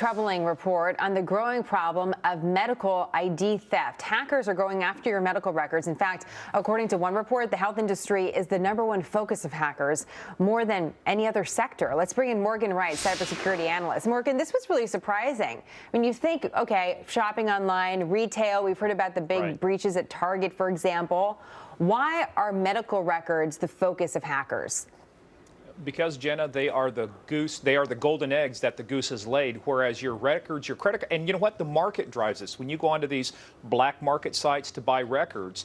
troubling report on the growing problem of medical ID theft. Hackers are going after your medical records. In fact, according to one report, the health industry is the #1 focus of hackers, more than any other sector. Let's bring in Morgan Wright, cybersecurity analyst. Morgan, this was really surprising. When you think, okay, shopping online, retail, we've heard about the big breaches at Target, for example. Why are medical records the focus of hackers? Because, Jenna, they are the golden eggs that the goose has laid, whereas your records, your credit, and you know what? The market drives this. When you go onto these black market sites to buy records,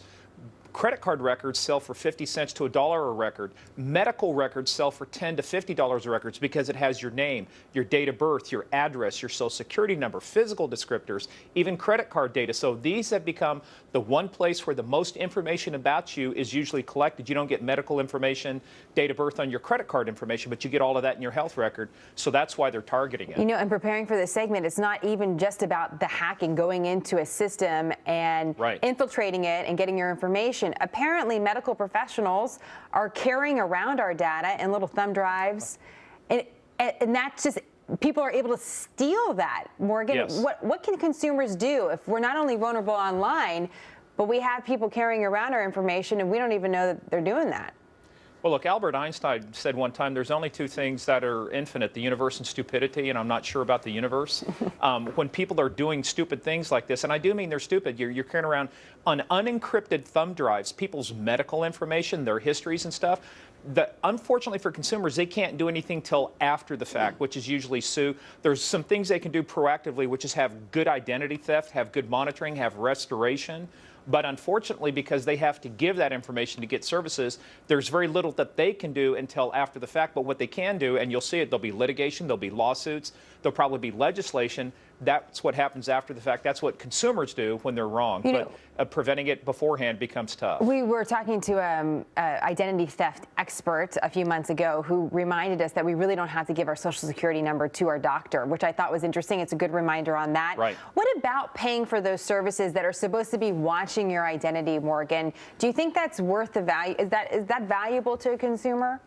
credit card records sell for 50 cents to $1 a record. Medical records sell for $10 to $50 a record because it has your name, your date of birth, your address, your social security number, physical descriptors, even credit card data. So these have become the one place where the most information about you is usually collected. You don't get medical information, date of birth on your credit card information, but you get all of that in your health record. So that's why they're targeting it. You know, and preparing for this segment, it's not even just about the hacking, going into a system and infiltrating it and getting your information. Apparently, medical professionals are carrying around our data in little thumb drives, and that's just, people are able to steal that. Morgan, yes. What can consumers do if we're not only vulnerable online, but we have people carrying around our information and we don't even know that they're doing that? Well, look, Albert Einstein said one time there's only two things that are infinite, the universe and stupidity, and I'm not sure about the universe. When people are doing stupid things like this, and I do mean they're stupid, you're carrying around on unencrypted thumb drives people's medical information, their histories and stuff. Unfortunately for consumers, they can't do anything till after the fact, which is usually sue. There's some things they can do proactively, which is have good identity theft, have good monitoring, have restoration. But unfortunately, because they have to give that information to get services, there's very little that they can do until after the fact. But what they can do, and you'll see it, there'll be litigation, there'll be lawsuits, there'll probably be legislation. That's what happens after the fact. That's what consumers do when they're wrong. But preventing it beforehand becomes tough. We were talking to an identity theft expert a few months ago who reminded us that we really don't have to give our social security number to our doctor, which I thought was interesting. It's a good reminder on that. Right. What about paying for those services that are supposed to be watching your identity, Morgan? Do you think that's worth the value? Is that valuable to a consumer?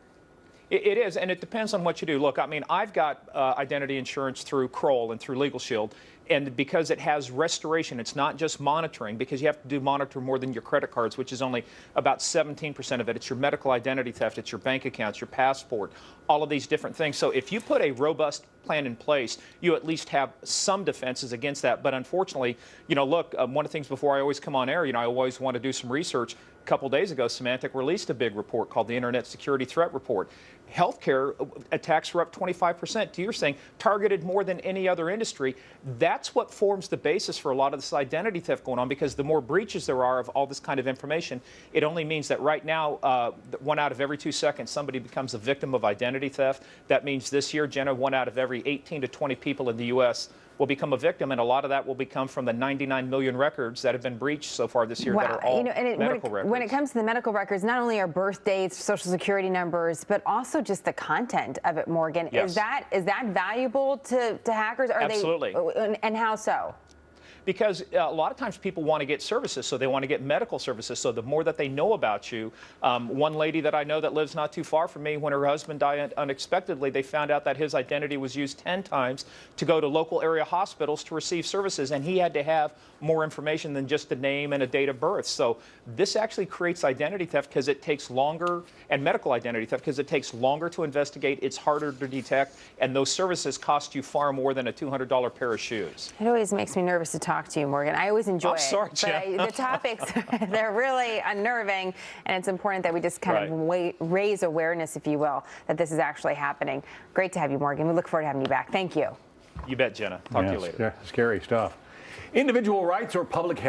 It is, and it depends on what you do. Look, I mean, I've got identity insurance through Kroll and through Legal Shield, and because it has restoration, it's not just monitoring, because you have to monitor more than your credit cards, which is only about 17% of it. It's your medical identity theft, it's your bank accounts, your passport, all of these different things. So if you put a robust plan in place, you at least have some defenses against that. But unfortunately, you know, look, one of the things before I always come on air, you know, I always want to do some research. A couple days ago, Symantec released a big report called the Internet Security Threat Report. Healthcare attacks were up 25%. You're saying targeted more than any other industry. That's what forms the basis for a lot of this identity theft going on, because the more breaches there are of all this kind of information, it only means that right now, 1 out of every 2 seconds, somebody becomes a victim of identity theft. That means this year, Jenna, 1 out of every 18 to 20 people in the U.S. will become a victim, and a lot of that will become from the 99 million records that have been breached so far this year that are all medical records. When it comes to the medical records, not only are birth dates, social security numbers, but also just the content of it, Morgan. Yes. Is that valuable to hackers? Absolutely. And how so? Because a lot of times people want to get services, so they want to get medical services. So the more that they know about you, one lady that I know that lives not too far from me, when her husband died unexpectedly, they found out that his identity was used 10 times to go to local area hospitals to receive services, and he had to have more information than just a name and a date of birth. So this actually creates identity theft because it takes longer, and medical identity theft because it takes longer to investigate, it's harder to detect, and those services cost you far more than a $200 pair of shoes. It always makes me nervous to talk to you, Morgan. I always enjoy it. Sorry, but the topics, they're really unnerving, and it's important that we just kind of raise awareness, if you will, that this is actually happening. Great to have you, Morgan. We look forward to having you back. Thank you. You bet, Jenna. Talk to you later. Scary stuff. Individual rights or public health?